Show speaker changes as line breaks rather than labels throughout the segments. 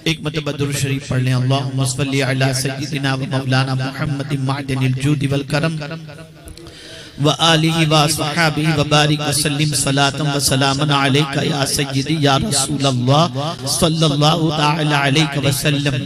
एक मरतबा दुरूद शरीफ पढ़ लें। अल्लाहुम्मा सल्लि अला सय्यिदिना व मौलाना मुहम्मदिन मअदनिल जूदि वल करम व आलिहि व अस्हाबिहि व बारिक व सल्लिम सलातन व सलामन अलैका या सय्यिदी या रसूलल्लाह सल्लल्लाहु तआला अलैहि वसल्लम।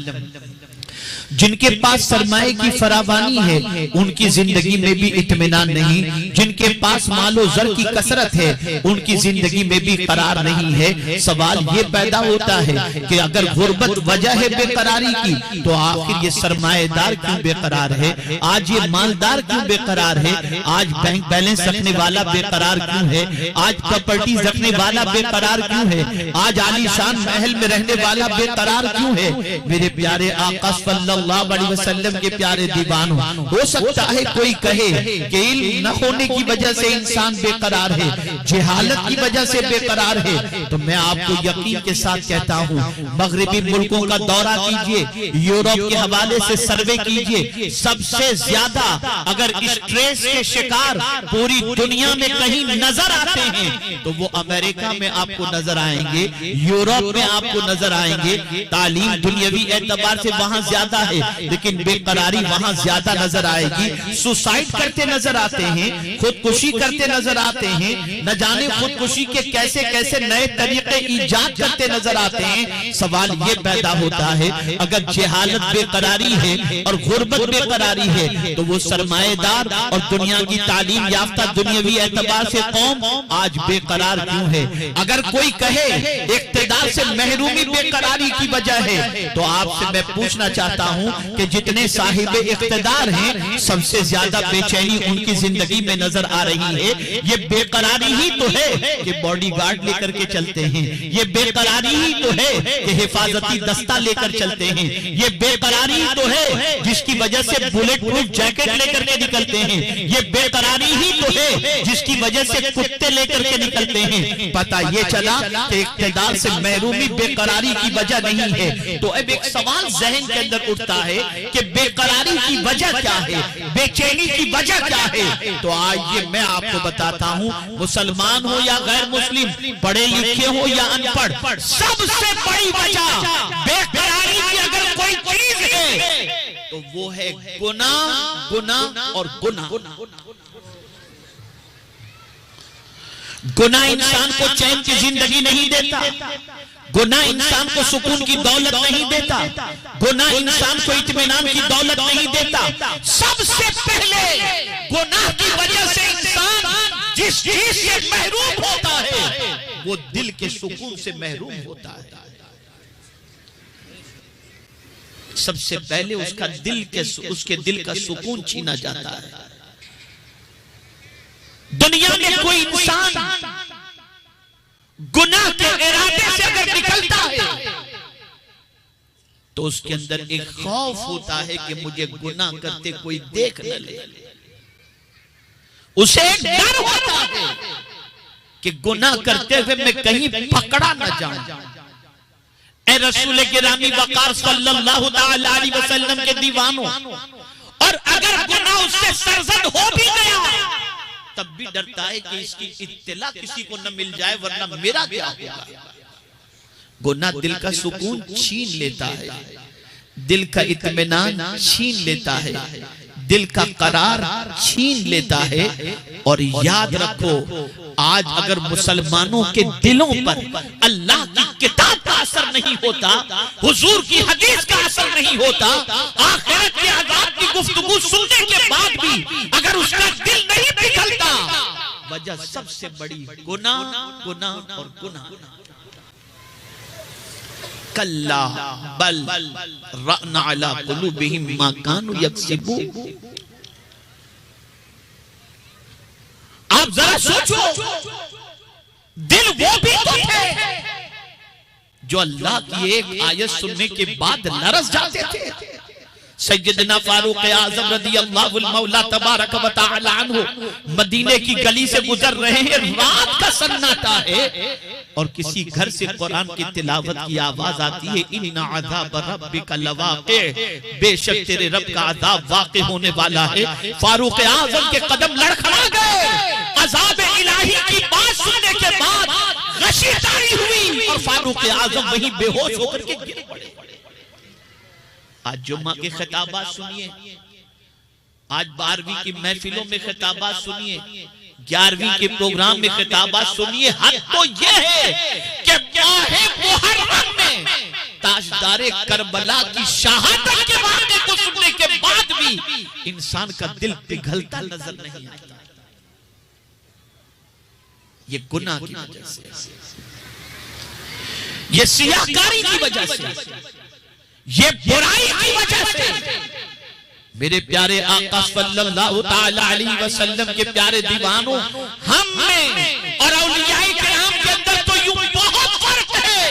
जिनके पास सरमाए की फरावानी है उनकी जिंदगी में भी इत्मीनान नहीं, जिनके पास मालो जर की कसरत है उनकी जिंदगी में भी करार नहीं है। सवाल ये पैदा होता है कि अगर गुर्बत वजह है बेकरारी की तो आखिर ये सरमाएदार क्यों बेकरार है, आज ये मालदार क्यों बेकरार है, आज बैंक बैलेंस रखने वाला बेकरार क्यों है, आज प्रॉपर्टीज रखने वाला बेकरार क्यों है, आज आलीशान महल में रहने वाला बेकरार क्यों है। मेरे प्यारे आका सल्लल्लाहु अलैहि वसल्लम के प्यारे दीवानों, हो सकता है कोई कहे कि इल्म न होने की वजह से इंसान बेकरार है, जहालत की वजह से बेकरार है, तो मैं आपको यकीन के साथ कहता हूँ मगरिबी मुल्कों का दौरा कीजिए, यूरोप के हवाले से सर्वे कीजिए, सबसे ज्यादा अगर स्ट्रेस के शिकार पूरी दुनिया में कहीं नजर आते हैं तो वो अमेरिका में आपको नजर आएंगे, यूरोप में आपको नजर आएंगे। तालीम दुनियावी एतबार से वहां ज्यादा है लेकिन बेकरारी वहां ज्यादा नजर आएगी। सुसाइड करते नजर आते हैं, खुदकुशी करते नजर आते हैं, न जाने खुदकुशी के कैसे कैसे नए तरीके ईजाद करते नजर आते हैं। सवाल ये पैदा होता है अगर जहालत बेकरारी है और गुर्बत बेकरारी है तो वो सरमाएदार और दुनिया की तालीम याफ्ता दुनियावी एतबार से कौम आज बेकरार क्यों है। अगर कोई कहे इक्तिदार से महरूमी बेकरारी की वजह है तो आपसे मैं पूछना चाहता हूं कि जितने साहिब इख्तिदार हैं सबसे ज्यादा बेचैनी उनकी जिंदगी में नजर आ रही है। ये बेकरारी ही तो है कि बॉडीगार्ड लेकर के चलते हैं, ये बेकरारी ही तो है कि हिफाजती दस्ता लेकर चलते हैं, ये बेकरारी ही तो है जिसकी वजह से बुलेट प्रूफ जैकेट लेकर के निकलते हैं, ये बेकरारी ही तो है जिसकी वजह से कुत्ते लेकर के निकलते हैं। पता ये चला कि इख्तिदार से महरूमी बेकरारी की वजह नहीं है। तो अब एक सवाल जहन के अंदर उठता है कि बेकरारी की वजह क्या है, बेचैनी की वजह क्या है। तो आइए मैं आपको बताता हूं, मुसलमान हो या गैर मुस्लिम, पढ़े लिखे हो या अनपढ़, सबसे बड़ी वजह बेकरारी की अगर कोई चीज है तो वो है गुनाह, गुनाह और गुनाह। गुनाह इंसान को चैन की जिंदगी नहीं देता, गुनाह इंसान को सुकून की दौलत नहीं देता, गुनाह इंसान को इत्मीनान की दौलत नहीं देता। सबसे पहले गुनाह की वजह से इंसान जिस चीज से महरूम होता है वो दिल के सुकून से महरूम होता है। सबसे पहले उसके दिल का सुकून छीना जाता है। दुनिया में कोई इंसान गुनाह के इरादे से अगर निकलता है तो उसके अंदर एक खौफ होता है कि मुझे गुनाह करते कोई देख न ले, उसे एक डर होता है कि गुनाह करते हुए मैं कहीं पकड़ा न जाऊं। ए रसूल गिरामी वक़ार सल्लल्लाहु अलैहि वसल्लम के दीवानों, और अगर गुनाह उससे सरजद हो भी गया तब भी डरता है कि इसकी इत्तला किसी को न मिल जाए वरना मेरा क्या होगा। गुनाह दिल का सुकून छीन लेता है, दिल का इत्मीनान छीन लेता है, दिल का करार छीन लेता है। और याद रखो आज अगर मुसलमानों के दिलों पर अल्लाह की किताब का असर नहीं होता, हुजूर की हदीस का असर नहीं होता, आखिरत के अज़ाब की गुफ्तगू सुनने के बाद भी अगर उसका दिल नहीं पिघलता, वजह सबसे बड़ी गुनाह, गुनाह और गुनाह। कल्ला बल रअना अला कुलूबिहिम मा कानू यक्सिबून। आप जरा सोचो, दिल वो भी तो थे जो अल्लाह की एक आयत सुनने के बाद लरज़ जाते थे। सैयदना फारूक आज़म रज़ियल्लाहु मौला तबारक व तआला अन्हु मदीने की गली से गुजर रहे हैं, रात का सन्नाटा है और किसी घर से कुरान की तिलावत की आवाज आती है, इन्ना अज़ाब रब्बिका लवाक़ि, बेशक तेरे रब का अज़ाब वाक़ि होने वाला है। फारूक आज़म के कदम लड़खड़ा गए। अज़ाब इलाही की बात सुनने के बाद गशीता फारूक आजम वहीं बेहोश होकर के गिर पड़े। आज जुम्मा के खिताबात सुनिए, आज 12वीं की महफिलों में खिताबात सुनिए, 11वीं के प्रोग्राम में खिताबात सुनिए। हद तो यह है कि माहे मुहर्रम में ताजदारे करबला की शहादत के वाक़े को सुनने के बाद भी इंसान का दिल पिघलता नजर नहीं आता। ये गुनाह की वजह से, ये सियाहकारी की वजह से, ये बुराई की वजह से। मेरे प्यारे आका सल्लल्लाहु ताला अलैहि वसल्लम के प्यारे दीवानों, हम में और औलियाए किराम के अंदर तो यूं बहुत फर्क है,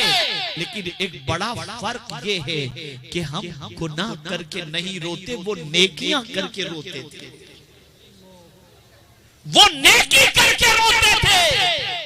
लेकिन एक बड़ा फर्क ये है कि हम गुनाह करके नहीं रोते, वो नेकियां करके रोते थे, वो नेकी करके रोते थे।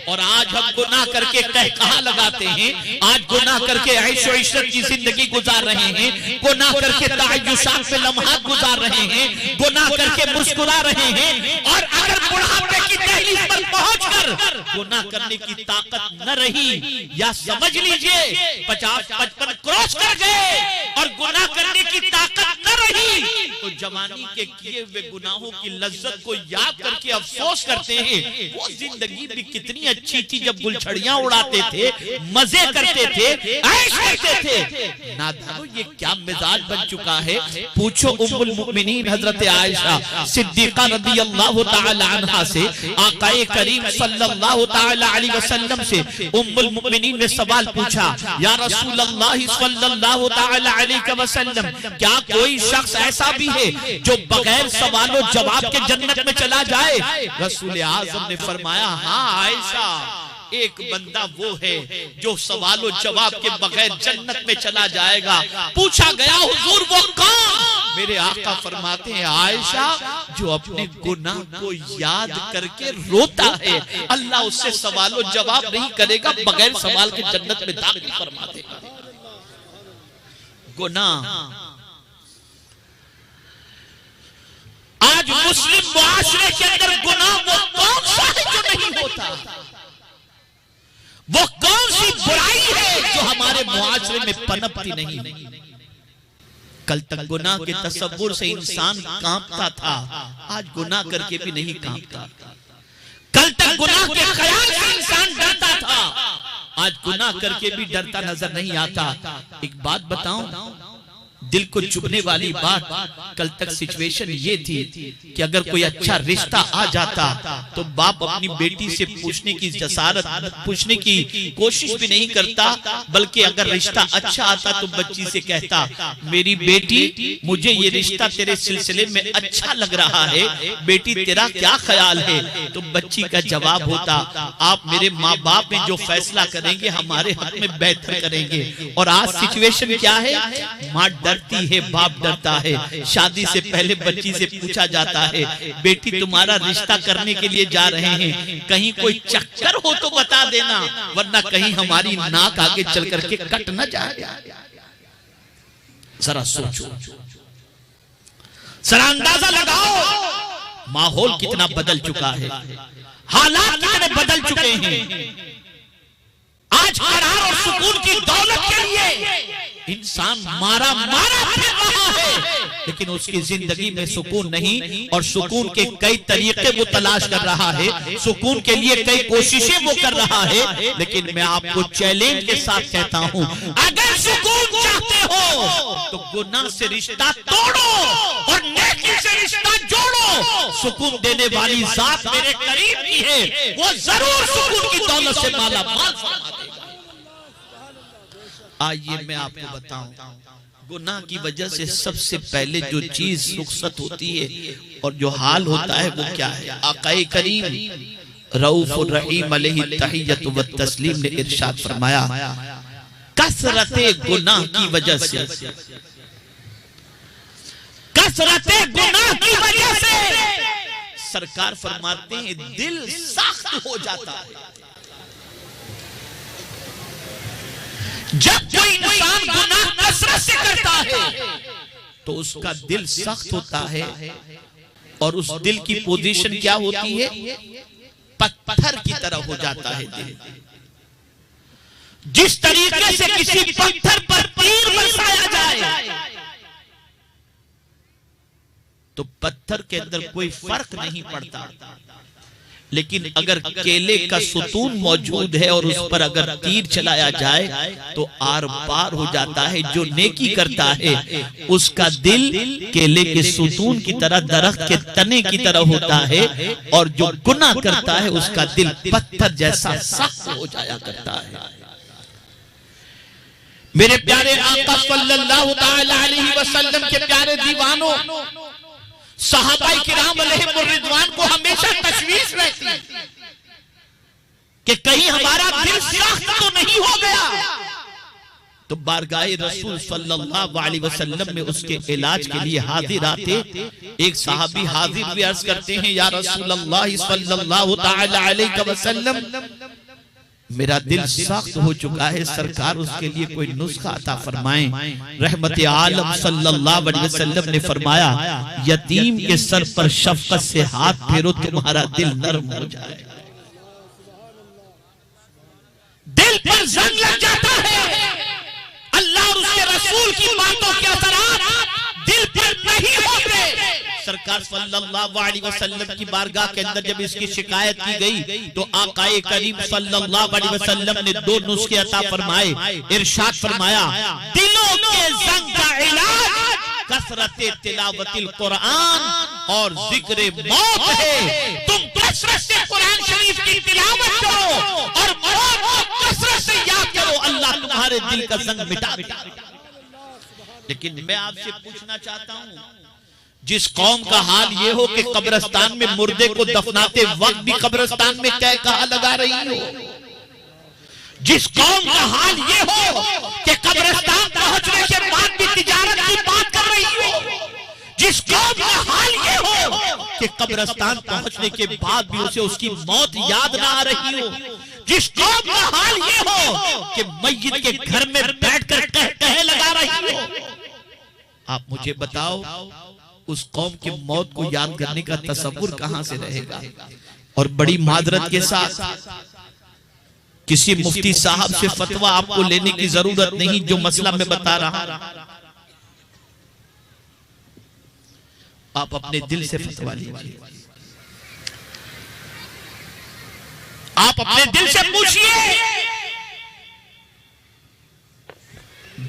और आज हम गुनाह करके कहा लगाते हैं, आज गुनाह करके ऐशो इशरत की जिंदगी गुजार रहे हैं, गुनाह करके तायुशात में लम्हात गुजार रहे हैं, गुनाह करके मुस्कुरा रहे हैं। और अगर बुढ़ापे की दहलीज पर पहुंचकर गुनाह करने की ताकत न रही, या समझ लीजिए 50-55 क्रॉस कर गए और गुनाह करने की ताकत न रही, तो जवानी के किए हुए गुनाहों की लज्जत को याद करके अफसोस करते हैं। वो जिंदगी भी कितनी अच्छी थी जब गुलछड़ियां उड़ाते थे, मजे करते थे, ऐश करते थे। नादानो, ये क्या मिजाज बन चुका है। पूछो उम्मुल मुमिनीन हजरत आयशा सिद्दीका रदियल्लाहु ताला अन्हा से, आकाए करीम सल्लल्लाहु ताला अलैहि वसल्लम से उम्मुल मुमिनीन ने सवाल पूछा, या रसूल अल्लाह सल्लल्लाहु ताला अलैहि वसल्लम, क्या कोई शख्स ऐसा भी है जो बगैर सवालों जवाब के जन्नत में चला जाए? रसूल आज़म ने फरमाया, हाँ आयशा, एक बंदा वो है जो सवालों जवाब के बगैर जन्नत में चला जाएगा। पूछा गया, हुजूर वो कौन? मेरे आका फरमाते हैं, आयशा, जो अपने गुनाह को याद करके रोता है, अल्लाह उससे सवालों जवाब नहीं करेगा, बगैर सवाल के जन्नत में दाखिल फरमा देगा। गुनाह आज मुस्लिम मुआशरे के अंदर गुनाह वो कौन सा है जो नहीं होता? वो कौन सी बुराई है जो हमारे मुआशरे में पनपती नहीं? कल तक गुनाह के तसव्वुर से इंसान कांपता था, आज गुनाह करके भी नहीं कांपता। कल तक गुनाह के ख्याल से इंसान डरता था, आज गुनाह करके भी डरता नजर नहीं आता। एक बात बताऊं, दिल को चुभने वाली बात, कल तक सिचुएशन ये थी कि अगर कोई अच्छा रिश्ता आ जाता तो बाप अपनी बेटी से पूछने की जसारत, पूछने की कोशिश भी नहीं करता, बल्कि अगर रिश्ता अच्छा आता तो बच्ची से कहता, मेरी बेटी, मुझे ये रिश्ता तेरे सिलसिले में अच्छा लग रहा है, बेटी तेरा क्या ख्याल है? तो बच्ची का जवाब होता, आप मेरे माँ बाप में जो फैसला करेंगे हमारे हक में बेहतर करेंगे। और आज सिचुएशन क्या है? माँ डरती है, बाप डरता है। शादी से पहले बच्ची से पूछा जाता है, बेटी तुम्हारा रिश्ता करने के लिए जा रहे हैं, कहीं कोई चक्कर हो तो बता देना, वरना कहीं हमारी नाक आगे चल करके कट न जाए। जरा सोचो, जरा अंदाजा लगाओ, माहौल कितना बदल चुका है, हालात कितने बदल चुके हैं। आज करार और सुकून की दौलत के लिए इंसान मारा फिर रहा है, लेकिन उसकी जिंदगी में सुकून नहीं, और सुकून के कई तरीके वो तलाश कर रहा है, सुकून के लिए कई कोशिशें वो कर रहा है। लेकिन मैं आपको चैलेंज के साथ कहता हूं, अगर सुकून चाहते हो तो गुनाह से रिश्ता तोड़ो और नेकी से रिश्ता जोड़ो। सुकून देने वाली जात मेरे करीब की है, वो जरूर सुकून की दौलत से माला माल फरमा देगा। आइए मैं आपको बताऊं, गुनाह की वजह से सबसे पहले जो चीज रुखसत होती है और जो हाल होता है वो क्या है? आकाए करीम रऊफुर रहीम अलैहि तहियतु व तस्लीम ने इरशाद फरमाया, कसरते गुनाह की वजह से, कसरते गुनाह की वजह से सरकार फरमाते हैं दिल सख्त हो जाता है। जब कोई इंसान गुनाह कसरत से करता है तो उसका दिल सख्त होता है, और उस दिल की पोजीशन क्या होती है? पत्थर की तरह हो जाता है दिल। जिस तरीके से किसी पत्थर पर तीर बरसाया जाए तो पत्थर के अंदर कोई फर्क नहीं पड़ता, लेकिन अगर केले का सुतून मौजूद है और उस पर अगर तीर चलाया जाए तो आर पार हो जाता है। जो नेकी करता है उसका दिल केले के सुतून की तरह, दरख्त के तने की तरह होता है, और जो गुनाह करता है उसका दिल पत्थर जैसा सख्त हो जाया करता है। मेरे प्यारे आका सल्लल्लाहु तआला अलैहि वसल्लम के प्यारे दीवानों, सहाबाए किराम अलैहिमुर रिज़वान को हमेशा तशवीश रहती है कि कहीं हमारा दिल सख्त तो नहीं हो गया। तो बारगाहे रसूल सल्लल्लाहु अलैहि वसल्लम में उसके इलाज के लिए हाजिर आते। एक सहाबी हाजिर भी अर्ज करते हैं, या रसूल अल्लाह सल्लल्लाहु तआला अलैहि वसल्लम, मेरा दिल सख्त हो चुका है, सरकार उसके लिए कोई नुस्खा अता फरमाएं। रहमत आलम सल्लल्लाहु अलैहि वसल्लम ने फरमाया, यतीम के सर पर शफकत से हाथ फेरो, तुम्हारा दिल नरम हो जाए। दिल पर जंग लग जाता है, अल्लाह और उसके रसूल की बातों के असरात दिल पर नहीं होते। सरकार सल्लल्लाहु अलैहि वसल्लम की बारगाह के अंदर जब इसकी शिकायत की गई तो आकाए करीम सल्लल्लाहु अलैहि वसल्लम ने दो नुस्खे अता फरमाए। इरशाद फरमाया, दिलों के जंग का इलाज कसरते तिलावतिल कुरान और जिक्र मौत है। तुम कसरत से कुरान शरीफ की तिलावत करो और मौत को कसरत से याद करो, अल्लाह तुम्हारे दिल का जंग मिटा देगा। लेकिन मैं आपसे पूछना चाहता हूं, जिस कौम का हाल ये हो कि कब्रिस्तान में मुर्दे को दफनाते वक्त भी कब्रिस्तान में क्या कहा लगा रही हो, जिस कौम का हाल ये हो कि कब्रिस्तान पहुंचने के बाद भी तिजारत की बात कर रही हो, जिस कौम का हाल ये हो कि कब्रिस्तान पहुंचने के बाद भी उसे उसकी मौत याद ना आ रही हो, जिस कौम का हाल ये हो कि मय्यत के घर में बैठकर कह लगा रही हो, आप मुझे बताओ उस कौम की मौत को याद करने का तसव्वुर कहां से रहेगा। और बड़ी माजरत के साथ किसी मुफ्ती साहब से फतवा आपको लेने की जरूरत नहीं, जो मसला मैं बता रहा आप अपने दिल से फतवा लीजिए, आप अपने दिल से पूछिए।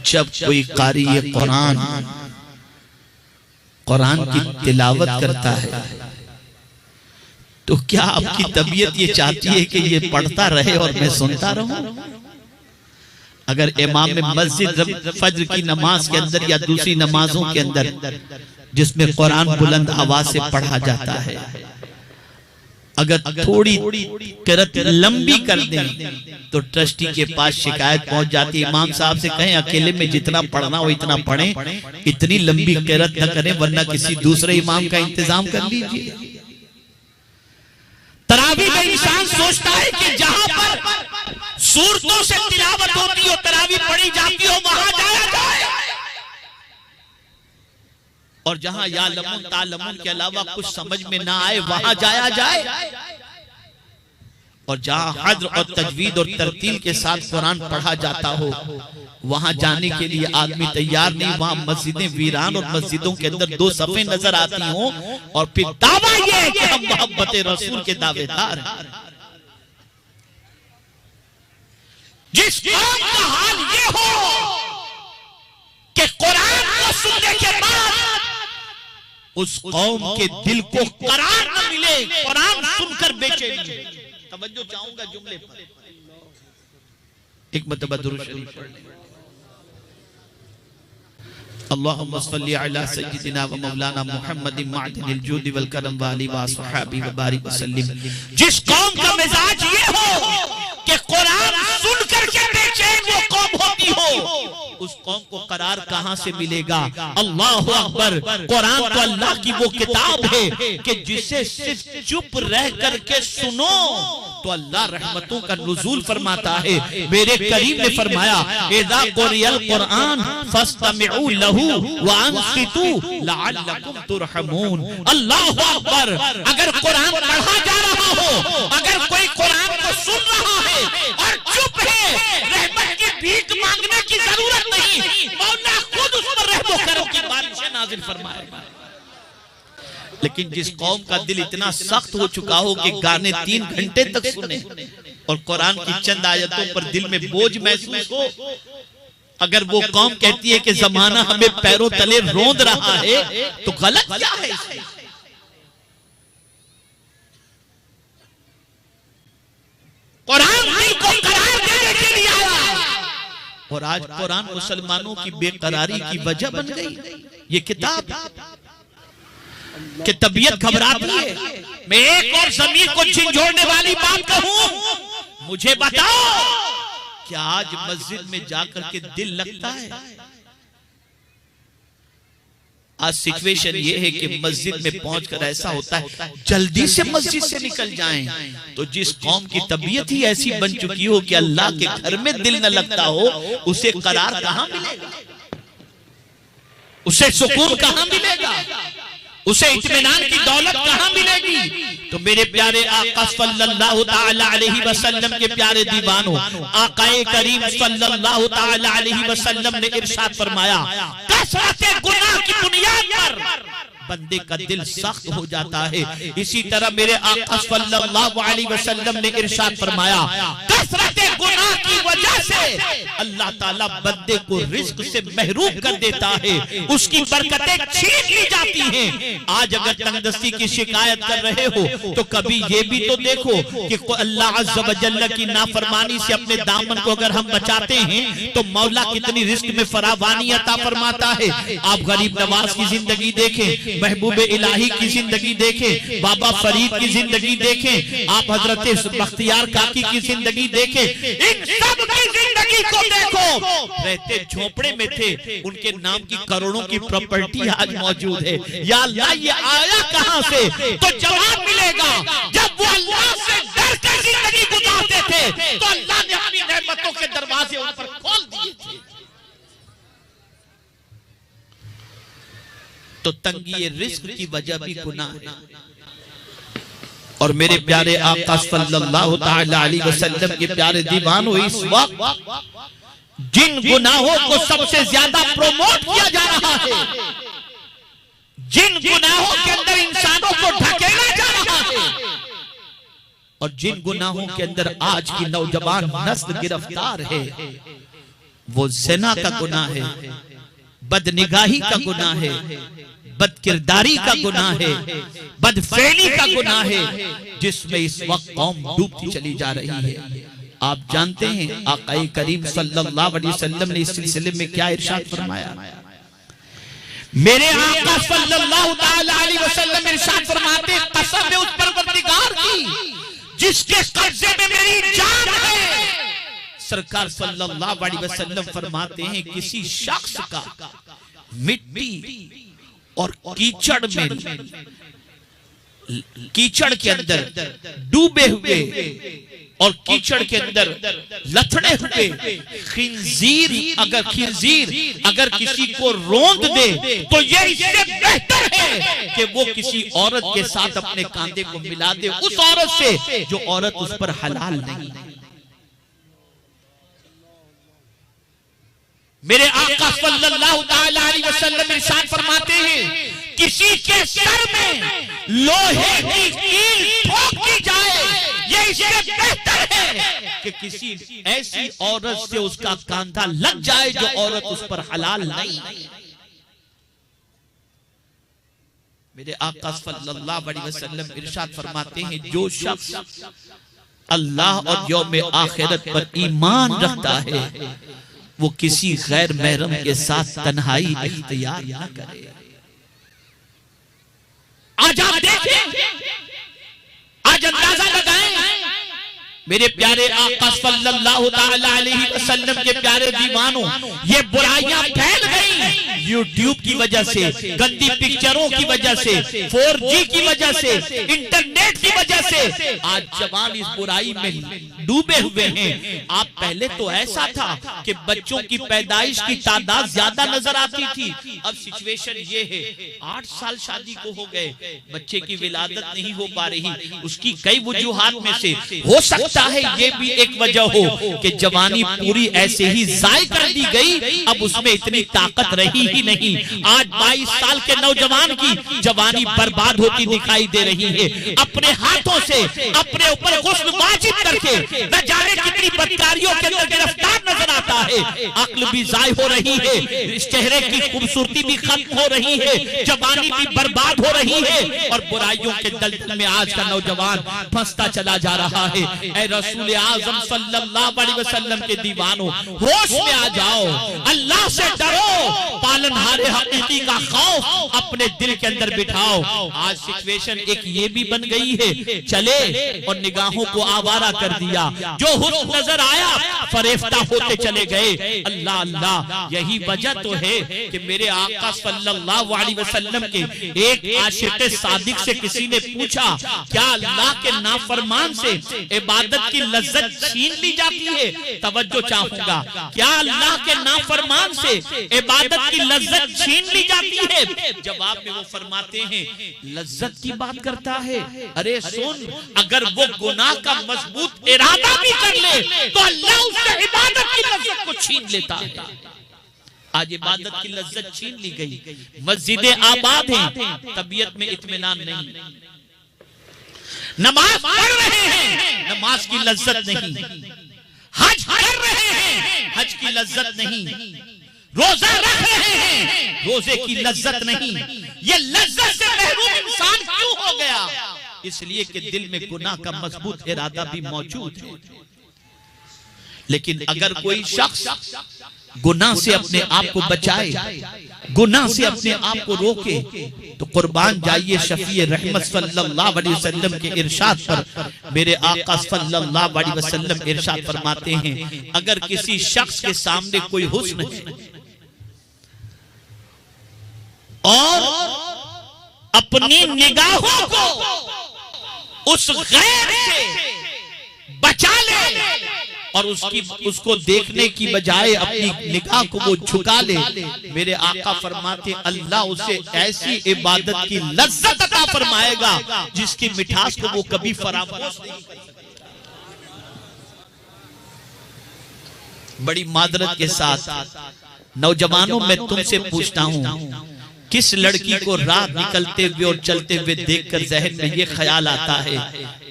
जब कोई कारी कुरान की तिलावत करता है तो क्या आपकी तबीयत ये चाहती है कि ये पढ़ता रहे और मैं सुनता रहूं? अगर इमाम में मस्जिद फज्र की नमाज के अंदर या दूसरी नमाजों के अंदर जिसमें कुरान बुलंद आवाज से पढ़ा जाता है, अगर थोड़ी किरत लंबी कर दें तो ट्रस्टी के पास शिकायत पहुंच जाती है। इमाम साहब से कहें अकेले में जितना पढ़ना हो इतना पढ़ें, इतनी लंबी किरत न करें, वरना किसी दूसरे इमाम का इंतजाम कर लीजिए। तरावी में इंसान सोचता है कि जहां पर सूरतों से तिलावत होती हो, तरावी पढ़ी जाती हो, वहां जाया जाए, और जहां या लमुन तालमुन के अलावा कुछ समझ में ना आए वहां जाया जाए, और जहां हज्र और तजवीद और तरतील के साथ कुरान पढ़ा जाता हो वहां जाने के लिए आदमी तैयार नहीं। वहां मस्जिदें वीरान और मस्जिदों के अंदर दो सफ़े नजर आती हों और फिर दावा ये है कि हम मोहब्बत रसूल के दावेदार हैं। जिस कौम का हाल ये हो कि कुरान को सुनने के बाद उस कौम के दिल को करार न मिले, कुरान सुनकर बेचैनी। तवज्जो चाहूंगा जुमले पर, एक मरतबा दुरूद शरीफ पढ़ लें। अल्लाहुम्मा सल्ली अला सय्यिदिना व मौलाना मुहम्मदिन मअदिनिल जूदि वल करम व आलिहि व अस्हाबिहि व बारिक वसल्लिम। जिस कौम का मिजाज ये हो कि कुरान सुनकर के बेचैन वो कौम होती हो, उस कौम को करार कहां से मिलेगा? अल्लाहु अकबर। कुरान तो अल्लाह की वो किताब है कि जिसे सिर्फ चुप रह करके सुनो तो अल्लाह रहमतों का नुज़ूल फरमाता है। मेरे करीम ने फरमाया, इज़ा क़ुरियल कुरान फस्तमिऊ लहू व अंसितू लअल्लकुम तुरहमून। अल्लाहु अकबर। अगर कुरान पढ़ा जा रहा हो, अगर कोई कुरान को सुन रहा है और चुप है, रहमत फरमाए। लेकिन जिस कौम का दिल इतना सख्त हो चुका हो कि गाने 3 घंटे तक सुने और कुरान की चंद आयतों पर दिल में बोझ महसूस हो, अगर वो कौम कहती है कि जमाना हमें पैरों तले रोंद रहा है, तो गलत क्या है इसमें? कुरान दिल को करार देने के लिए आया और आज कुरान मुसलमानों की बेकरारी की वजह बन गई। ये किताब कि तबीयत घबराती है। मैं एक और ज़मीर को झिंझोड़ने वाली बात कहूं, मुझे बताओ क्या आज मस्जिद में जाकर के दिल लगता है? आज सिचुएशन ये है कि मस्जिद में पहुंचकर ऐसा होता है जल्दी से मस्जिद से निकल जाएं। तो जिस कौम की तबीयत ही ऐसी बन चुकी हो कि अल्लाह के घर में दिल न लगता हो, उसे करार कहां मिलेगा? उसे सुकून कहां मिलेगा? उसे इत्मीनान की दौलत कहां मिलेगी? तो मेरे प्यारे आका सल्लल्लाहु ताला अलैहि वसल्लम के प्यारे दीवानों, आकाए करीम सल्लल्लाहु ताला अलैहि वसल्लम ने इरशाद फरमाया, कसरत गुनाह की बुनियाद पर बंदे का दिल सख्त हो जाता है। इसी तरह मेरे आका सल्लल्लाहु अलैहि वसल्लम ने इरशाद फरमाया, कसरत गुनाह की वजह से अल्लाह ताला बंदे को रिज्क से महरूम कर देता है, उसकी बरकतें छीन ली जाती हैं। आज अगर तंगदस्ती की शिकायत कर रहे हो तो कभी ये भी तो देखो कि अल्लाह अज़्ज़ व जल्ल की नाफरमानी से अपने दामन को अगर हम बचाते हैं तो मौला कितनी रिज्क में फरावानी अता फरमाता है। आप गरीब नवाज की जिंदगी देखें, महबूब इलाही की जिंदगी देखें, बाबा फरीद की जिंदगी देखें, आप हजरत बख्तियार काकी की जिंदगी देखें, इन सब की जिंदगी को देखो। रहते झोपड़े में थे, उनके नाम की करोड़ों की प्रॉपर्टी आज मौजूद है। या अल्लाह ये आया कहां से? तो जवाब मिलेगा जब वो अल्लाह से डर कर जिंदगी गुजारते थे तो अल्लाह ने अपनी रहमतों के दरवाजे उन पर खोल दिए थे। तो तंगी रिस्क की वजह भी गुनाह है। और मेरे प्यारे आका सल्लल्लाहु ताला अलैहि वसल्लम के प्यारे दीवानों, इस वक्त जिन गुनाहों को सबसे ज्यादा प्रमोट किया जा रहा है, जिन गुनाहों के अंदर इंसानों को ढकेला जा रहा है और जिन गुनाहों के अंदर आज की नौजवान नस्ल गिरफ्तार है, वो ज़िना का गुनाह है, बदनिगाही का गुनाह है, बदकिरदारी का गुनाह है, बदफेली का गुनाह है, जिसमें इस वक्त कौम डूबती चली जा रही है। आप जानते हैं आकाए करीम सल्लल्लाहु अलैहि वसल्लम ने इस सिलसिले में क्या इरशाद फरमाया? मेरे आका सल्लल्लाहु ताला अलैहि वसल्लम इरशाद फरमाते हैं, कसम है उस परवरदिगार की जिसके कब्जे में मेरी जान है। सरकार सल्लल्लाहु अलैहि वसल्लम फरमाते हैं, किसी शख्स का मिट्टी और कीचड़ के अंदर डूबे हुए और कीचड़ के अंदर लथड़े हुए खिंजीर अगर किसी को रोंद दे तो ये इससे बेहतर है कि वो किसी औरत के साथ अपने कांधे को मिला दे, उस औरत से जो औरत उस पर हलाल नहीं। मेरे आका सल्लल्लाहु ताला अलैहि वसल्लम इरशाद फरमाते हैं, किसी के सर में लोहे की कील ठोक दी जाए, ये इससे बेहतर है कि किसी ऐसी औरत से उसका कांधा लग जाए जो औरत उस पर हलाल नहीं। मेरे आका सल्लल्लाहु अलैहि वसल्लम इरशाद फरमाते हैं, जो शख्स अल्लाह और यौम आखिरत पर ईमान रखता है वो किसी गैर महरम के साथ तन्हाई इख्तियार ना करे। आज आप देखें, आज अंदाजा लगाएं, मेरे प्यारे आका सल्लल्लाहु ताला अलैहि वसल्लम के प्यारे दीवानों, ये बुराइयां फैल गई यूट्यूब की वजह से, गंदी पिक्चरों की वजह से, 4G की वजह से, इंटरनेट की वजह से आज जवान इस बुराई में डूबे हुए हैं। आप पहले तो ऐसा था कि बच्चों की पैदाइश की तादाद ज्यादा नजर आती थी, अब सिचुएशन ये है 8 साल शादी को हो गए, बच्चे की विलादत नहीं हो पा रही। उसकी कई वजूहात में से हो सकता है ये भी एक वजह हो कि जवानी पूरी ऐसे ही जाय कर दी गई, अब उसमें इतनी ताकत ताकत रही ही नहीं। आज 22 साल के नौजवान की जवानी बर्बाद होती दिखाई दे रही है। अपने हाथों से अपने ऊपर गुस्ल वाजिब करके न जाने कितनी बदकारियों के अंदर गिरफ्तार नजर आता है। अक्ल भी जाय हो रही है, इस चेहरे की खूबसूरती भी खत्म हो रही है, जवानी भी बर्बाद हो रही है और बुराइयों के दलदल में आज का नौजवान फंसता चला जा रहा है। ऐ रसूल आज़म सल्लल्लाहु अलैहि वसल्लम के दीवानों, होश में आ जाओ, अल्लाह से डरो, पालनहारे हकीकी का खौफ अपने दिल के अंदर बिठाओ। आज सिचुएशन एक ये भी बन गई है, चले और निगाहों को आवारा कर दिया, जो हुस्न नजर आया फरेफ्ता होते चले गए। अल्लाह अल्लाह, यही वजह तो है कि मेरे आका सल्लल्लाहु अलैहि वसल्लम के एक आशिक़े सादिक से किसी ने पूछा, क्या अल्लाह के नाफरमान से इबादत की लज्जत छीन ली जाती है? तवज्जो चाहूंगा, क्या अल्लाह के नाफरमान से इबादत की लज्जत छीन ली जाती है? जवाब में वो फरमाते हैं, लज्जत की बात करता है? अरे सुन, अगर वो गुनाह का मजबूत इरादा भी कर ले तो अल्लाह उससे इबादत की लज्जत को छीन लेता है। आज इबादत की लज्जत छीन ली गई, मस्जिदें आबाद हैं, तबीयत में इत्मीनान नहीं, नमाज पढ़ रहे हैं, नमाज की लज्जत नहीं, हज कर रहे हैं, हज की लज्जत नहीं, रोजा रख रहे हैं, रोजे की लज्जत नहीं। ये लज्जत से महरूम इंसान क्यों हो गया? इसलिए कि दिल में गुनाह का मजबूत इरादा भी मौजूद है। लेकिन अगर कोई शख्स गुनाह से अपने आप को बचाए, गुनाह से अपने आप को रोके, तो कुर्बान जाइए शफी रहमत सल्लल्लाहु अलैहि वसल्लम के इरशाद पर। मेरे आका सल्लल्लाहु अलैहि वसल्लम इरशाद फरमाते हैं, अगर किसी शख्स के सामने कोई हुस्न है और अपनी निगाहों को उस गैर से बचा ले और उसको देखने की बजाय अपनी निगाह को वो झुका ले, मेरे आका फरमाते अल्लाह उसे ऐसी इबादत की लज्जत अता फरमाएगा जिसकी मिठास को वो कभी फरामोश नहीं कर सकता। बड़ी मादरत के साथ नौजवानों, मैं तुमसे पूछता हूं, किस लड़की को रात निकलते हुए और चलते हुए देखकर जहन में ये ख्याल आता है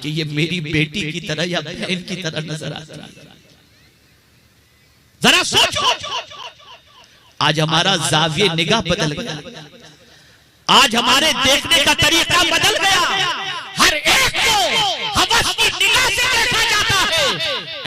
कि ये मेरी बेटी की तरह या बहन की तरह नजर आती है? जरा सोचो, आज हमारा जाविये निगाह बदल गया, आज हमारे देखने का तरीका बदल गया, हर एक को हवस की निगाह से देखा जाता है।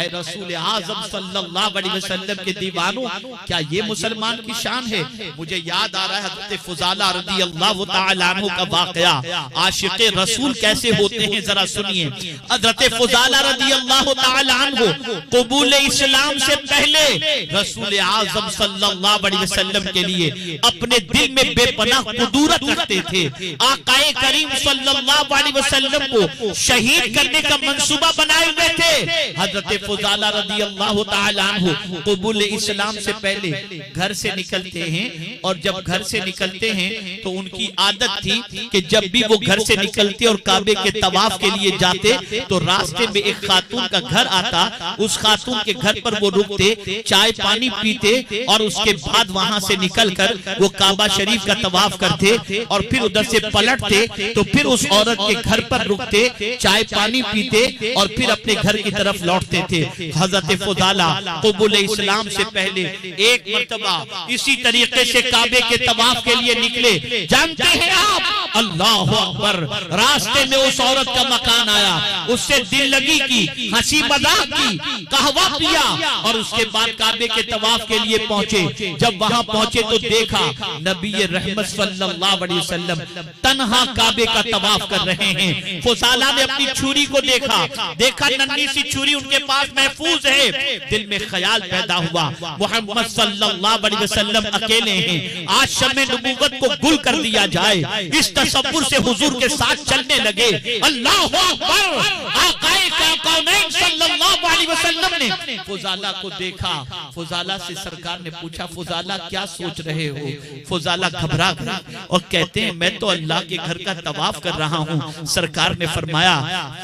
ऐ रसूल आज़म सल्लल्लाहु अलैहि वसल्लम के दीवानों, क्या ये मुसलमान की शान है? मुझे याद आ रहा है हज़रत फ़ुज़ाला रज़ियल्लाहु ताला अन्हु का वाक़या। आशिक़े रसूल कैसे होते हैं जरा सुनिए। हज़रत फ़ुज़ाला रज़ियल्लाहु ताला अन्हु क़बूल इस्लाम से पहले रसूल आज़म सल्लल्लाहु अलैहि वसल्लम के लिए अपने दिल में बेपनाह कुदूरत रखते थे। आक़ाए करीम सल्लल्लाहु अलैहि वसल्लम को शहीद करने का मंसूबा बनाए हुए थे। हज़रत फ़ुज़ाला रज़ियल्लाहु ताला अन्हु क़बूल इस्लाम से पहले घर से निकलते हैं और जब घर से निकलते हैं तो उनकी आदत थी कि जब भी वो घर से निकलते और काबे के तवाफ के लिए जाते तो रास्ते में एक खातून का घर आता, उस खातून के घर पर वो रुकते, चाय पानी पीते और उसके बाद वहां से निकलकर वो काबा शरीफ का तवाफ करते और फिर उधर से पलटते तो फिर उस औरत के घर पर रुकते, चाय पानी पीते और फिर अपने घर की तरफ लौटते थे। हज़रत फ़ुज़ाला क़बूल इस्लाम से पहले एक मर्तबा इसी तरीके से काबे के तवाफ के लिए निकले। जानते हैं आप, अल्लाह अकबर, रास्ते में उस औरत का मकान आया, उससे दिल लगी की, हंसी मजाक की, कहवा पिया और उसके बाद काबे के तवाफ के लिए पहुंचे। जब वहां पहुंचे तो देखा नबी रहमत सल्लल्लाहु अलैहि वसल्लम तन्हा काबे का तवाफ कर रहे हैं। फ़ुज़ाला ने अपनी छुरी को देखा नन्ही सी छुरी उनके पास महफूज है। दिल में ख्याल पैदा हुआ, मोहम्मद सल्लल्लाहु अलैहि वसल्लम अकेले हैं, आज शम्मे नबूवत को गुल कर दिया जाए। इस तसव्वुर से हुजूर के साथ चलने लगे। अल्लाहु अकबर, आक़ाए कौनैन सल्लल्लाहु अलैहि वसल्लम वसल्लम ने फुजाला को देखा। फुजाला से सरकार ने पूछा, फुजाला क्या सोच रहे हो? फुजाला घबरा गए और कहते हैं मैं तो अल्लाह के घर का तवाफ कर रहा हूँ। सरकार ने फरमाया,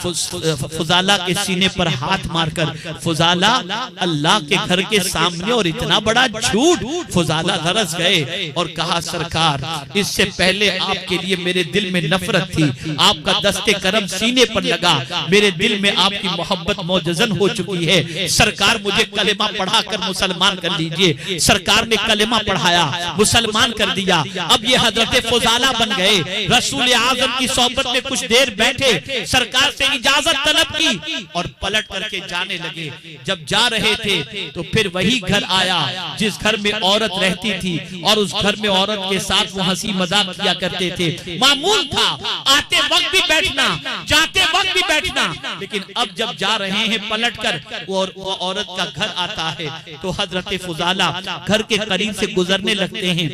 फुजाला के सीने पर हाथ मारकर, फुजाला अल्लाह के घर के सामने और इतना बड़ा झूठ। फुजाला तरस गए और कहा, सरकार इससे पहले आपके लिए मेरे दिल में नफरत थी, आपका दस्ते करम सीने पर लगा, मेरे दिल में आपकी मोहब्बत मौजज़न हो चुकी है। सरकार मुझे कलेमा पढ़ाकर मुसलमान कर लीजिए। सरकार ने कलेमा पढ़ाया, मुसलमान कर दिया। अब ये हजरत फुजाला बन गए। रसूल आजम की सोहबत में कुछ देर बैठे, सरकार से इजाजत तलब की और पलट करके जाने लगे। जब जा रहे थे तो फिर वही घर आया जिस घर में औरत रहती थी और उस घर में औरत के साथ वो हंसी मजाक किया करते थे। मामूल था आते वक्त भी बैठना, जाते वक्त भी बैठना, लेकिन अब जब जा रहे हैं पलटकर वो औरत का घर आता है तो हजरत फुजाला घर के करीब से गुजरने लगते हैं।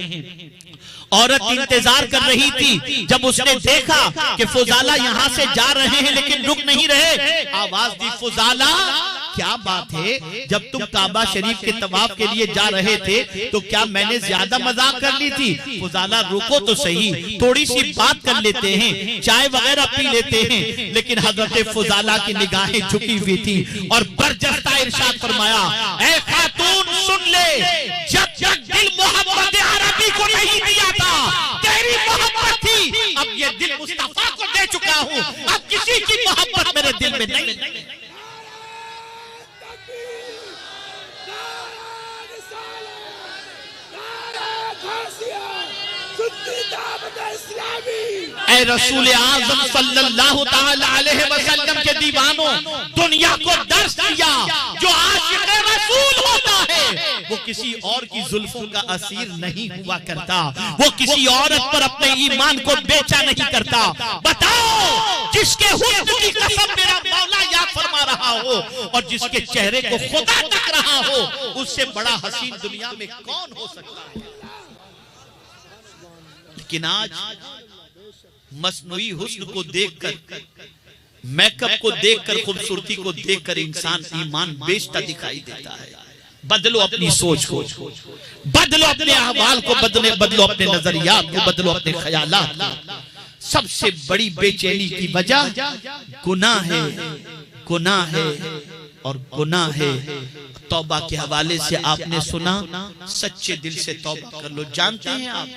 औरत इंतजार कर रही थी। जब उसने देखा कि फुजाला यहाँ से जा रहे हैं लेकिन रुक नहीं रहे, आवाज दी, फुजाला क्या बात है? जब तुम काबा शरीफ के तवाफ के लिए जा रहे थे तो क्या मैंने ज्यादा मजाक कर ली थी? फुजाला रुको तो सही, थोड़ी सी बात कर लेते हैं, चाय वगैरह पी लेते हैं। लेकिन हजरत फुजाला की निगाहें झुकी हुई थी और बरजस्ता इरशाद फरमाया, ऐ खातून सुन ले, जब तक दिल मोहब्बत अरबी को नहीं दिया था तेरी मोहब्बत थी, अब ये दिल मुस्तफा को दे चुका हूँ, अब किसी की मोहब्बत मेरे दिल में नहीं। ऐ रसूल आज़म सल्लल्लाहु ताला अलैहि वसल्लम के दीवानों, दुनिया को दर्श दिया, जो आशिक़ रसूल होता है वो किसी और की जुल्फों का असीर नहीं हुआ करता, वो किसी औरत पर अपने ईमान को बेचा नहीं करता। बताओ, जिसके हुस्न की कसम मेरा मौला याद फरमा रहा हो और जिसके चेहरे को खुदा तक रहा हो, उससे बड़ा हसीन दुनिया में कौन हो सकता है? लेकिन आज मसनूई हुस्न को देखकर, मेकअप को देखकर, खूबसूरती को देखकर इंसान ईमान बेचता दिखाई देता है। बदलो अपनी सोच को, बदलो अपने अहवाल को, बदलो अपने नजरियात को, बदलो अपने ख्यालात को। सबसे बड़ी बेचैनी की वजह गुनाह है, गुनाह है और गुनाह है। तौबा के हवाले से आपने सुना, सच्चे दिल से तौबा कर लो। जानते हैं आप,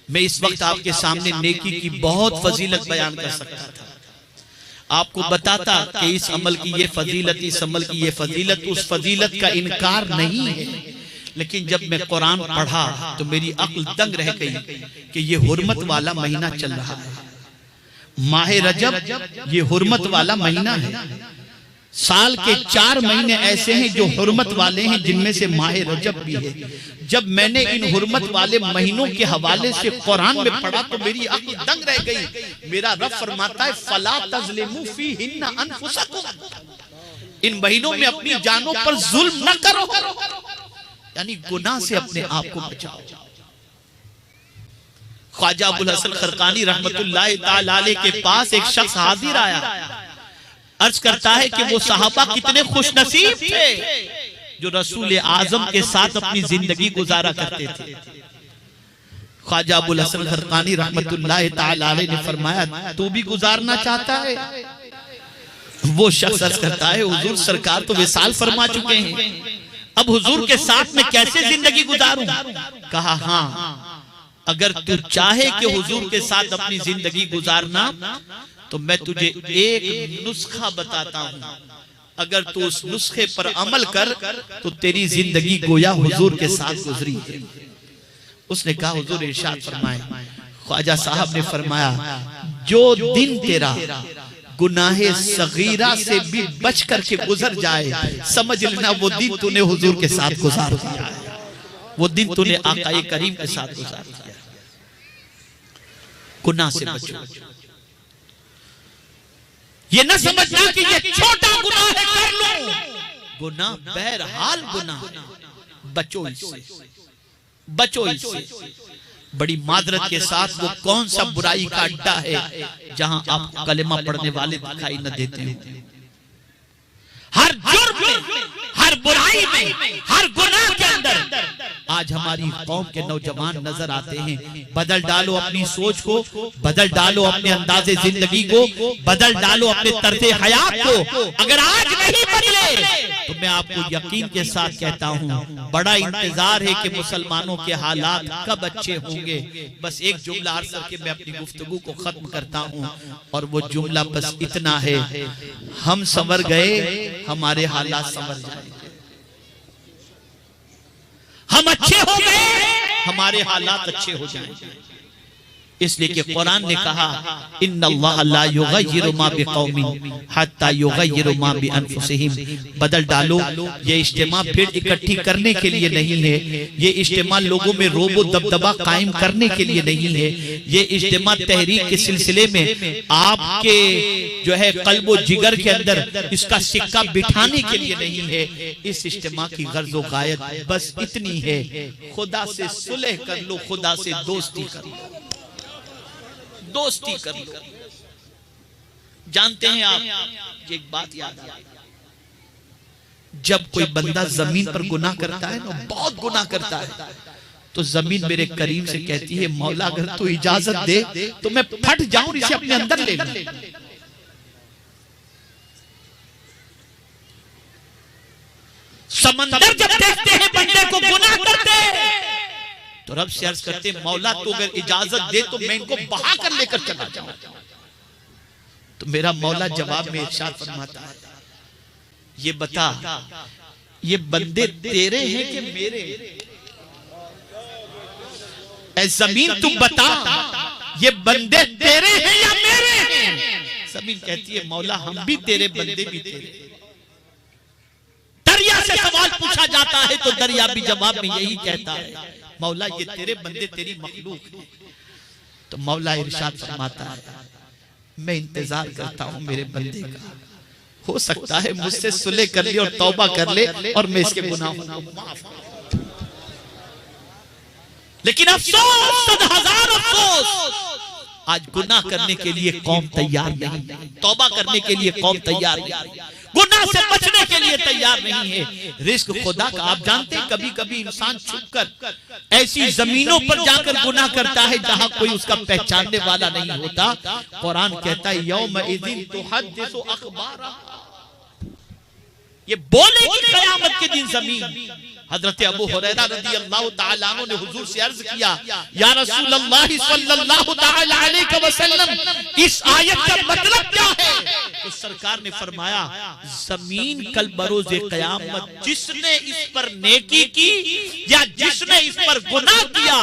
मैं इस वक्त आपके सामने नेकी की बहुत फजीलत बयान कर सकता था, आपको बताता कि इस अमल की ये फजीलत, इस अमल की ये फजीलत, उस फजीलत का इनकार नहीं है। लेकिन जब मैं कुरान पढ़ा तो मेरी अक्ल दंग रह गई कि ये हुर्मत वाला महीना चल रहा है। माह रजब ये हुर्मत वाला महीना है। साल के 4 महीने ऐसे हैं जो हुर्मत वाले हैं, जिनमें से माह रजब भी है। जब मैंने इन हुर्मत वाले महीनों के हवाले से कुरान में पढ़ा तो मेरी अक्ल दंग रह गई। मेरा रब फरमाता है, फला तज़लिमू फीहिन्ना अनफुसकुम, इन महीनों में अपनी जानों पर जुल्म न करो, यानी गुनाह से अपने आप को बचाओ। ख्वाजा अबुल हसन खरकानी रहमतुल्लाह ताला अलैह के पास एक शख्स हाजिर आया, अर्ज करता है कि वो सहाबा कितने खुशनसीब थे जो रसूल आजम के साथ अपनी जिंदगी गुजारा करते थे। ख्वाजा अबुल हसन खरकानी रहमतुल्लाह ताला अलैह ने फरमाया, तू भी गुजारना चाहता है? वो शख्स अर्ज करता है, हुजूर सरकार तो विसाल फरमा चुके हैं, अब हुजूर के साथ मैं कैसे जिंदगी गुजारूं? कहा, हाँ, अगर तू चाहे कि हुजूर के साथ अपनी जिंदगी गुजारना तो मैं तुझे एक नुस्खा बताता हूँ, अगर तू उस नुस्खे पर अमल कर तो तेरी जिंदगी गोया हुजूर के साथ गुजरी। उसने कहा, हुजूर इरशाद फरमाए। ख्वाजा साहब ने फरमाया, जो दिन तेरा गुनाहे सगीरा से भी बच करके गुजर जाए, समझ लेना वो दिन तूने हुजूर के साथ गुजार दिया, वो दिन तूने आकाए करीम के साथ गुजार दिया। गुनाह से बचो, ये न समझना कि ये छोटा गुनाह है कर लो, गुनाह बहरहाल गुनाह, बचो इससे, बचो इससे। बड़ी मादरत के साथ वो कौन सा बुराई का अड्डा है जहां आप कलेमा पढ़ने वाले दिखाई न देते हो। हर जुर्म में बुराई में, हर गुनाह के अंदर आज हमारी कौम के नौजवान नजर आते हैं। बदल डालो अपनी सोच को, बदल डालो अपने अंदाजे जिंदगी को, बदल डालो अपने तर्ज़े हयात को। अगर आज नहीं बदले तो मैं आपको यकीन के साथ कहता हूँ बड़ा इंतजार है कि मुसलमानों के हालात कब अच्छे होंगे। बस एक जुमला अर्ज़ करके मैं अपनी गुफ्तगू को खत्म करता हूँ, और वो जुमला बस इतना है, हम संवर गए हमारे हालात संवर जाएंगे। हम अच्छे हो गए हमारे हालात अच्छे हो जाएंगे। इसलिए कि कुरान ने कहा इन्नल्लाह ला युगय्यिरु मा बिकौमिन हत्ता युगय्यिरु मा बिअनफुसिहिम। बदल डालो, ये इज्तिमा भीड़ इकट्ठी करने के लिए नहीं है, ये इज्तिमा लोगों में रोबो दबदबा कायम करने के लिए नहीं है, ये इज्तिमा तहरीक के सिलसिले में आपके जो है कल्बो जिगर के अंदर इसका सिक्का बिठाने के लिए नहीं है। इस इज्तिमा की गर्ज़ो गायत बस इतनी है, खुदा से सुलह कर लो, खुदा से दोस्ती कर लो, दोस्ती कर लो। जानते हैं आप, एक बात याद आ, जब कोई बंदा जमीन पर गुनाह करता है ना, बहुत गुनाह करता है, तो जमीन मेरे करीम से कहती है मौला अगर तू इजाजत दे तो मैं फट जाऊं और इसे अपने अंदर ले लूं। समंदर जब देखते हैं बंदे को गुनाह करते तो रब से अर्ज करते मौला तू अगर इजाजत दे तो मैं इनको बहा कर लेकर चला जाऊं। तो मेरा मौला जवाब में इरशाद फरमाता है, ये बता ये बंदे तेरे हैं कि मेरे? ऐ जमीन तू बता ये बंदे तेरे हैं या मेरे हैं? जमीन कहती है मौला हम भी तेरे, बंदे भी तेरे। दरिया से सवाल पूछा जाता है तो दरिया भी जवाब में यही कहता है मौला ये तेरे बंदे, तेरी मखलूक है। तो मौला इरशाद फरमाता है मैं इंतजार करता हूं मेरे बंदे का, हो सकता है मुझसे सुलह कर ले और तौबा कर ले और मैं इसके गुनाहों को माफ कर दूं। लेकिन अफसोस, सद हजार अफसोस, आज गुनाह करने के लिए कौम तैयार नहीं, तौबा करने के लिए कौम तैयार नहीं, गुनाह से बचने के लिए तैयार नहीं है। रिस्क खुदा का आप जानते हैं, कभी कभी इंसान छुपकर ऐसी जमीनों पर जाकर गुनाह करता है जहां कोई उसका पहचानने वाला नहीं होता। कुरान कहता है यौमइज़िन तुहद्दिसु अखबारहा, ये बोलेगी क़यामत के दिन जमीन। हजरत अबू हुरैरा रज़ियल्लाहु ताला अन्हु ने हुजूर से अर्ज किया या रसूल अल्लाह सल्लल्लाहु ताला अलैहि वसल्लम इस आयत का मतलब क्या है? तो सरकार ने फरमाया जमीन कल बरोज़े क़यामत जिसने इस पर नेकी की या जिसने इस पर गुनाह किया,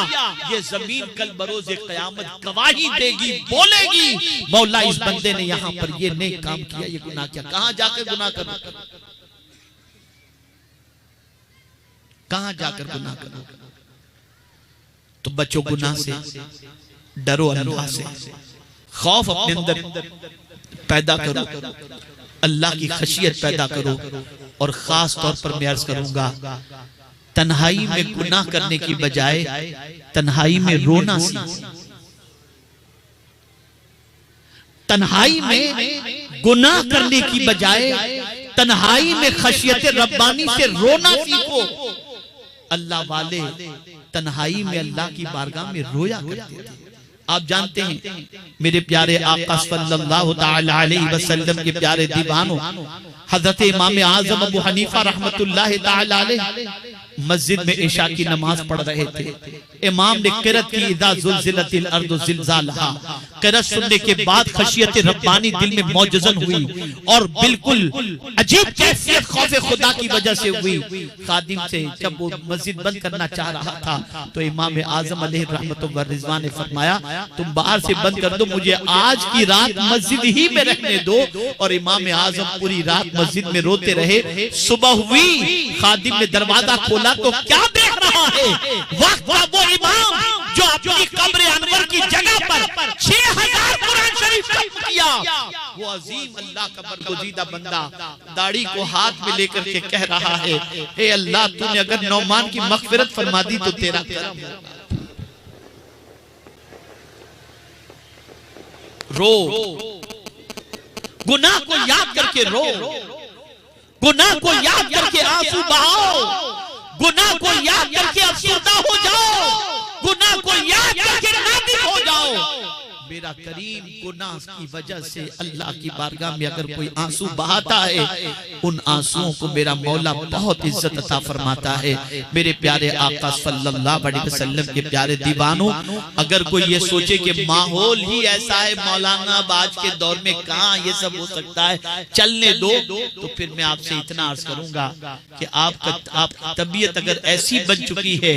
ये जमीन कल बरोज़े क़यामत गवाही देगी, बोलेगी मौला इस बंदे ने यहाँ पर ये नेक काम किया, ये गुनाह किया। कहाँ जाकर गुनाह करो, कहां जाकर गुनाह करो? तो बचो गुनाह से, डरो अल्लाह से, खौफ अपने अंदर पैदा करो, अल्लाह की खशियत पैदा करो। और खास तौर पर मैं अर्ज करूंगा तन्हाई में गुनाह करने की बजाय तन्हाई में रोना सीखो। तन्हाई में गुनाह करने की बजाय तन्हाई में खशियत रब्बानी से रोना सीखो। अल्लाह वाले तन्हाई में अल्लाह की बारगाह में रोया करते थे। आप जानते हैं मेरे प्यारे आका सल्लल्लाहु ताला अलैहि वसल्लम के प्यारे दीवानों हजरत इमाम आज़म अबू हनीफा रहमतुल्लाह ताला अलैहि मस्जिद में इशा की नमाज पढ़ रहे थे। इमाम ने क़िरात की इज़ा ज़ुलज़िलतिल अर्दु ज़िलज़ालहा, क़िरात सुनने के बाद खशियत रब्बानी दिल में मौजज़न हुई और बिल्कुल अजीब कैफियत खौफ खुदा की वजह से हुई। खादिम से जब वो मस्जिद बंद करना चाह रहा था तो इमाम आज़म अलैहि रहमतु व रिज़वान ने फरमाया तुम बाहर से बंद कर दो, मुझे आज की रात मस्जिद ही में रहने दो। और इमाम आज़म पूरी रात मस्जिद में रोते रहे। सुबह हुई, खादिम ने दरवाजा खोला तो क्या देख रहा है? वक्त का वो इमाम जो अपनी कब्र अनवर की जगह पर 6000 कुरान शरीफ खत्म किया, वो अजीम अल्लाह का बरगुज़ीदा बंदा दाढ़ी को हाथ में लेकर के कह रहा है हे अल्लाह तूने अगर नौमान की मग़फ़िरत फरमा दी तो तेरा करम होगा। रो, गुनाह को याद करके रो, गुनाह को याद करके आंसू आंसू बहाओ, गुनाह को याद करके अफसरदा हो जाओ, गुनाह को याद करके नादिम हो जाओ। मेरा करीम गुनाह की वजह से अल्लाह की बारगाह में अगर कोई आंसू बहाता है, उन आंसुओं को मेरा मौला बहुत इज्जत अता फरमाता है। मेरे प्यारे आका सल्लल्लाहु अलैहि वसल्लम के प्यारे दीवानों, अगर कोई ये सोचे कि माहौल ही ऐसा है मौलाना, आज के दौर में कहाँ ये सब हो सकता है, चलने दो, तो फिर मैं आपसे इतना अर्ज करूंगा कि आपकी तबीयत अगर ऐसी बन चुकी है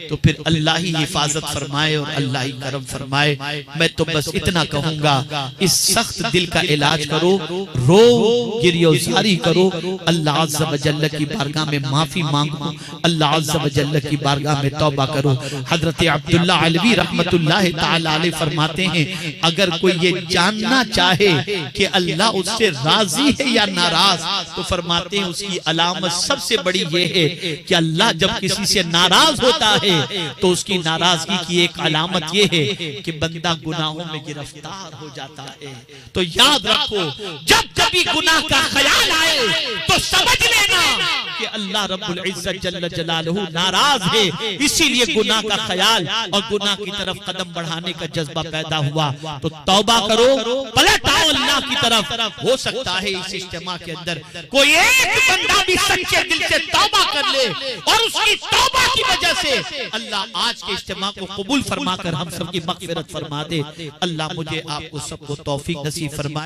तो फिर अल्लाह ही हिफाजत फरमाए और अल्लाह ही करम फरमाए। मैं तो बस इतना कहूंगा, इस सख्त दिल का इलाज करो, रो गिरियोजारी करो, अल्लाह अज़्ज़ा व जल्ल की बारगाह में माफी मांगो, अल्लाह अज़्ज़ा व जल्ल की बारगाह में तौबा करो। हजरत अब्दुल्लाह अलवी रहमतुल्लाह तआला अलैह फरमाते हैं, अगर कोई ये जानना चाहे कि अल्लाह उससे राजी है या नाराज, तो फरमाते हैं उसकी अलामत सबसे बड़ी ये है कि अल्लाह जब किसी से नाराज होता है तो उसकी नाराजगी की एक अलामत ये है कि बंदा गुनाहों में गिरफ्तार हो जाता है। तो याद रखो, जब कभी गुनाह का ख्याल आए तो समझ लेना कि अल्लाह रब्बुल इज्जत जल्ल जलालहू नाराज है, इसीलिए गुनाह का ख्याल और गुनाह की तरफ कदम बढ़ाने का जज्बा पैदा हुआ। तो तौबा करो, पलट आओ अल्लाह की तरफ। हो सकता है इस इज्तिमा के अंदर कोई एक बंदा भी सच्चे दिल से तौबा कर ले और उसकी तौबा की वजह से अल्लाह आज के इज्तिमा को कबूल फरमा कर हम सबकी मग़फ़िरत फरमा दे। अल्लाह मुझे आपको सबको तौफीक नसीब फरमाए।